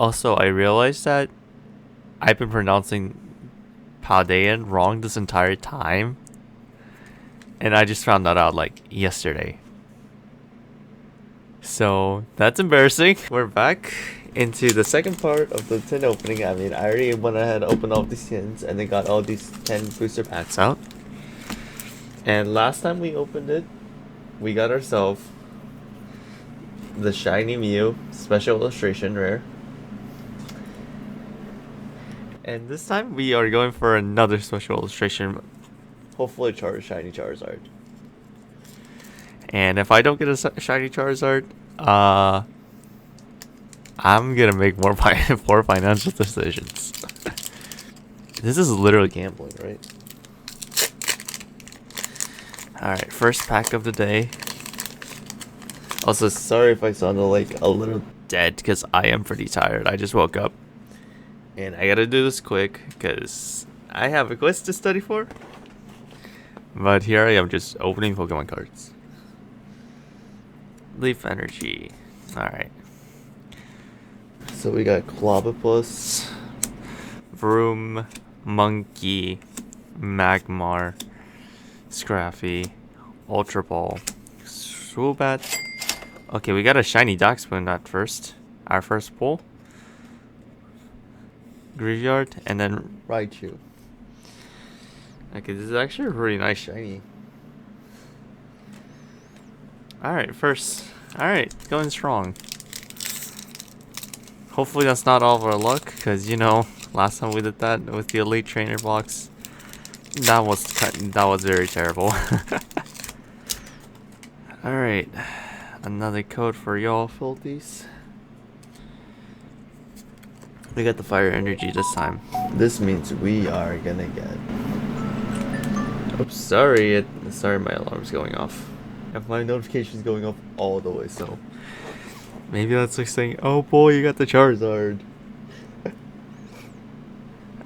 Also, I realized that I've been pronouncing Paldean wrong this entire time, and I just found that out like yesterday. So that's embarrassing. We're back into the second part of the tin opening. I mean, I already went ahead, opened all these tins, and then got all these 10 booster packs out. And last time we opened it, we got ourselves the Shiny Mew Special Illustration Rare. And this time we are going for another Special Illustration. Hopefully Shiny Charizard. And if I don't get a Shiny Charizard, I'm gonna make more poor financial decisions. This is literally gambling, right? Alright, first pack of the day. Also, sorry if I sounded like a little dead, because I am pretty tired. I just woke up. And I gotta do this quick, because I have a quiz to study for. But here I am just opening Pokemon cards. Leaf Energy. Alright. So we got Clobbopus, Vroom, Monkey, Magmar, Scraffy, Ultra Ball, Swoobat. Okay, we got a shiny Darkspoon at first. Our first pull. Graveyard, and then Raichu. Okay, this is actually a really nice shiny. Alright, first. Alright, going strong. Hopefully that's not all of our luck, because you know, last time we did that with the Elite Trainer box, that was very terrible. Alright, another code for y'all filthies. We got the Fire Energy this time. This means we are gonna get... Oops, sorry, my alarm's going off. And my notification's going off all the way, so... Maybe that's like saying, oh boy, you got the Charizard.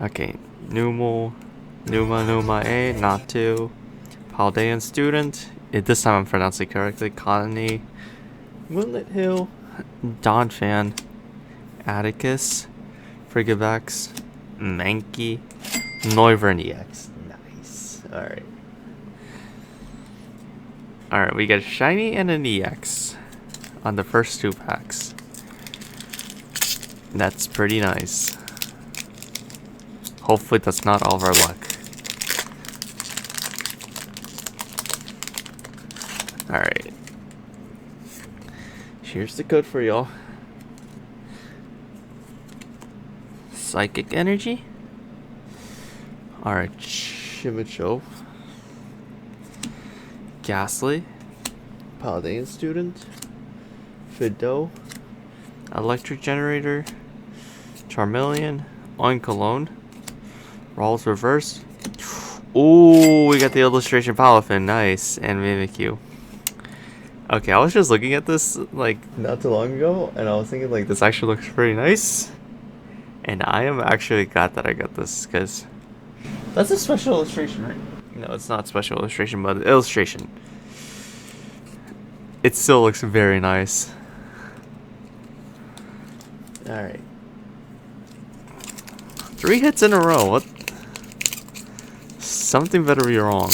Okay, Numa A, Natu, Paldean Student. This time I'm pronouncing it correctly. Colony, Moonlit Hill, Donphan, Atticus, Frigivax, Mankey, Noivern EX. Nice. Alright. Alright, we got a shiny and an EX on the first two packs. That's pretty nice. Hopefully that's not all of our luck. Alright. Here's the code for y'all. Psychic Energy. Alright, Chimicho. Ghastly. Paldean Student. Fido. Electric Generator. Charmeleon. Oinkologne. Rawls Reverse. Ooh, we got the Illustration Palafin. Nice. And Mimikyu. Okay, I was just looking at this like not too long ago, and I was thinking like this actually looks pretty nice. And I am actually glad that I got this, because that's a special illustration, right? No, it's not special illustration, but illustration. It still looks very nice. Alright. 3 hits in a row. What? Something better be wrong.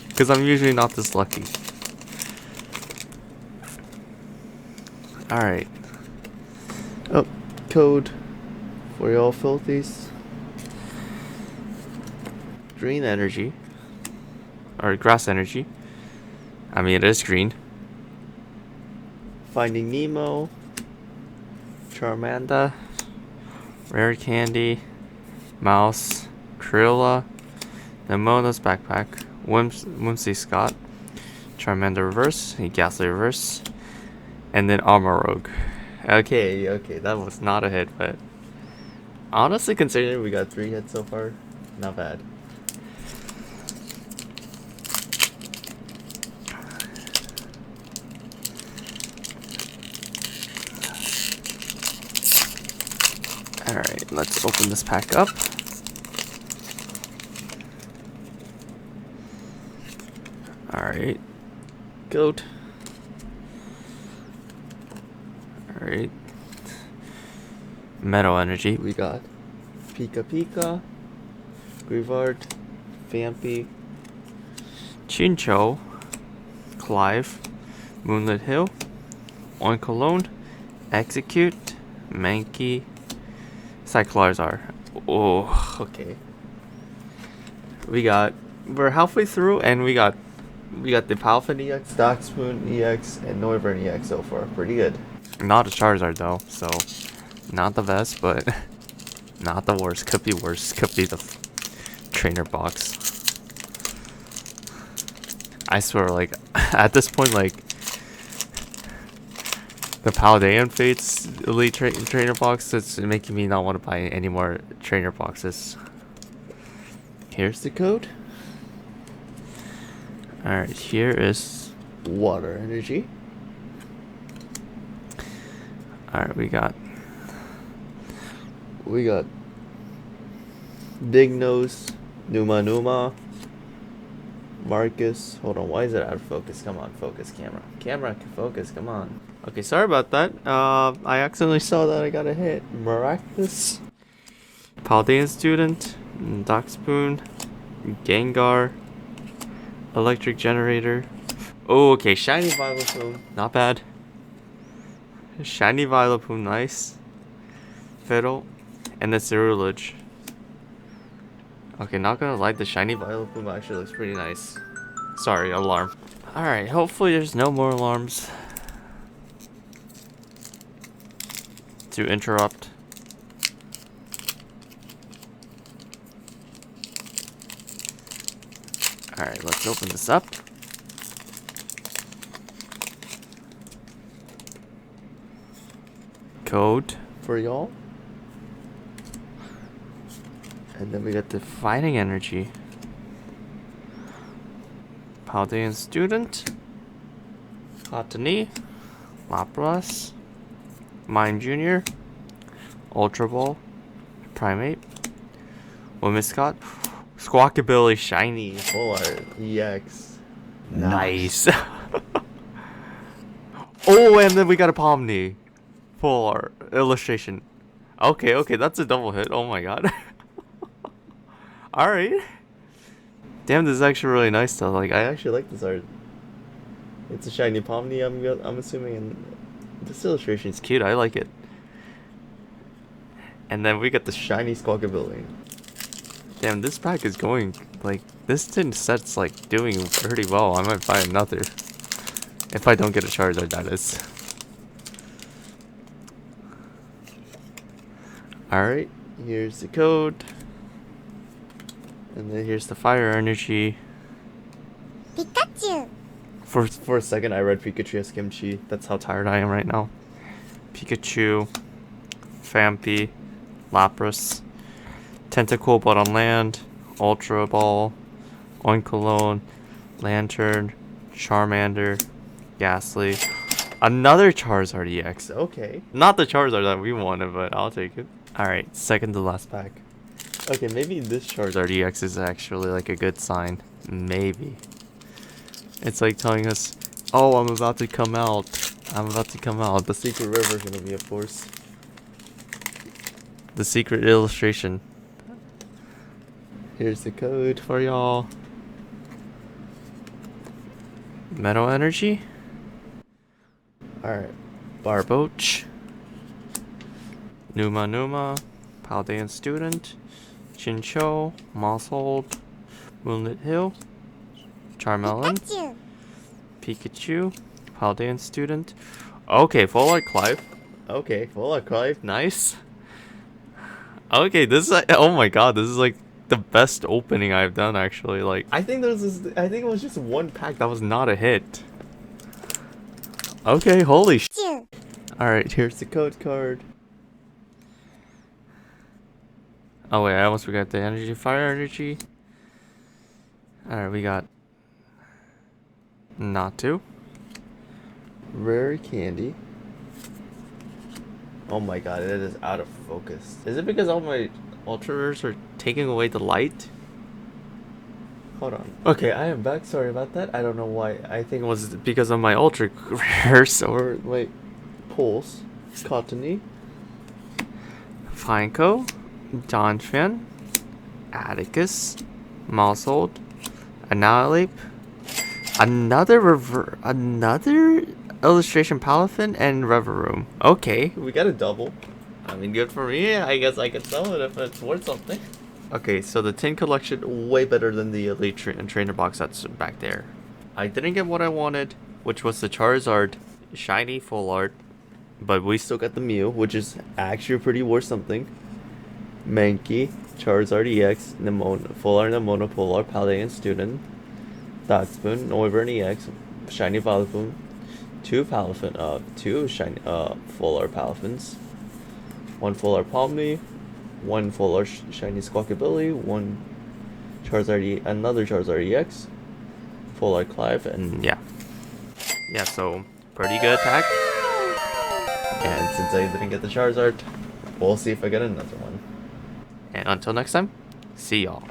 Because I'm usually not this lucky. Alright. Oh, code for y'all filthies. Green Energy. Or Grass Energy. I mean, it is green. Finding Nemo. Charmander. Rare Candy. Mouse. Krilla. Nemona's Backpack. Whimsy Scott. Charmander Reverse. Ghastly Reverse. And then Armor Rogue. Okay, that was not a hit, but honestly, considering we got 3 hits so far, not bad. Alright, let's open this pack up. Alright. Goat. Alright. Metal Energy. We got Pika Pika, Grievard, Vampy, Chincho, Clive, Moonlit Hill, Oinkalone, Execute, Mankey, Cyclorzar. Oh, okay. We're halfway through, and we got the Paldean EX, Darkspoon EX, and Noivern EX so far. Pretty good. Not a Charizard though, so not the best, but not the worst. Could be worse. Could be the trainer box. I swear, like, at this point, like, the Paldean Fates Elite Trainer box is making me not want to buy any more trainer boxes. Here's the code. Alright, here is Water Energy. Alright, we got Big Nose, Numa, Marcus. Hold on, why is it out of focus? Come on, focus, camera. Camera, focus, come on. Okay, sorry about that. I accidentally Saw that I got a hit. Miraculous. Paldean Student, Darkspoon, Gengar, Electric Generator. Oh, okay, Shiny Vileplume. Not bad. Shiny Vileplume, nice. Fiddle, and the Cerulege. Okay, not gonna lie, the Shiny Vileplume actually looks pretty nice. Sorry, alarm. Alright, hopefully there's no more alarms to interrupt. Alright, let's open this up. Code For y'all. and then we got the Fighting Energy. Paldean Student, Cottony, Lapras, Mine Jr., Ultra Ball, Primate, Whimsicott, Squawkabilly Shiny. Full Art EX. Nice. Oh, and then we got a Pomni. Full art illustration. Okay, that's a double hit. Oh my god. Alright. Damn, this is actually really nice though. Like, I actually like this art. It's a shiny Pomni, I'm assuming, and this illustration it's cute. I like it. And then we got the shiny Squawkabilly. Damn, this pack is going, like, this tin set's, like, doing pretty well. I might buy another. If I don't get a Charizard, that is. Alright, here's the code. And then here's the Fire Energy. Pikachu! For a second, I read Pikachu as Kimchi. That's how tired I am right now. Pikachu, Vampy, Lapras, Tentacool but on land, Ultra Ball, Oinkalone, Lantern, Charmander, Ghastly, another Charizard EX. Okay. Not the Charizard that we wanted, but I'll take it. Alright, second to last pack. Okay, maybe this Charizard EX is actually like a good sign. Maybe. It's like telling us, oh, I'm about to come out. I'm about to come out. The secret rare version of me, of course. The secret illustration. Here's the code. For y'all. Metal Energy. Alright. Barboach. Numa, Paldean Student, Chincho, Mosshold, Moonlit Hill, Charmeleon, Pikachu, Paldean Student. Okay, Full Art Clive. Okay, Full Art Clive. Nice. Okay, this is oh my god, this is like the best opening I've done actually. Like, I think it was just one pack that was not a hit. Okay, holy sh. Alright, here's the code card. Oh wait, I almost forgot the energy, Fire Energy. Alright, we got Natu, Rare Candy. Oh my god, it is out of focus. Is it because all my Ultra Rares are taking away the light? Hold on. Okay, I am back. Sorry about that. I don't know why. I think Was it because of my Ultra Rares or my pulls. Cottony, Fineko, Donphan, Atticus, Maushold, Annihilate, another illustration Palafin, and Reverum. Okay. we got a double. I mean, good for me. I guess I could sell it if it's worth something. Okay, so the tin collection way better than the Elite Trainer box that's back there. I didn't get what I wanted, which was the Charizard shiny full art, but we still Still got the Mew, which is actually pretty worth something. Mankey, Charizard EX, Full Art Nemona, Full Art Paldean Student, Darkspoon, Noivern EX, Shiny Vileplume, two shiny Full Art Palafins, one Full Art Palmy, one Full Art Shiny Squawkabilly, one another Charizard EX, Full Art Clive, and yeah, so pretty good attack. and since I didn't get the Charizard, we'll see if I get another one. And until next time, see y'all.